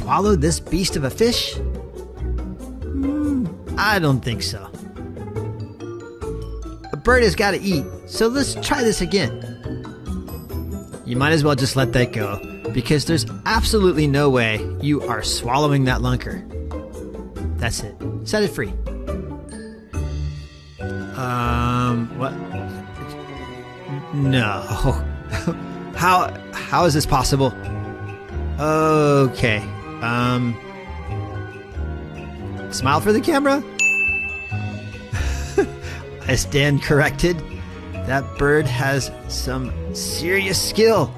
swallow this beast of a fish? I don't think so. A bird has got to eat, so let's try this again. You might as well just let that go, because there's absolutely no way you are swallowing that lunker. That's it. Set it free. What? No. How is this possible? Okay. Smile for the camera. I stand corrected. That bird has some serious skill.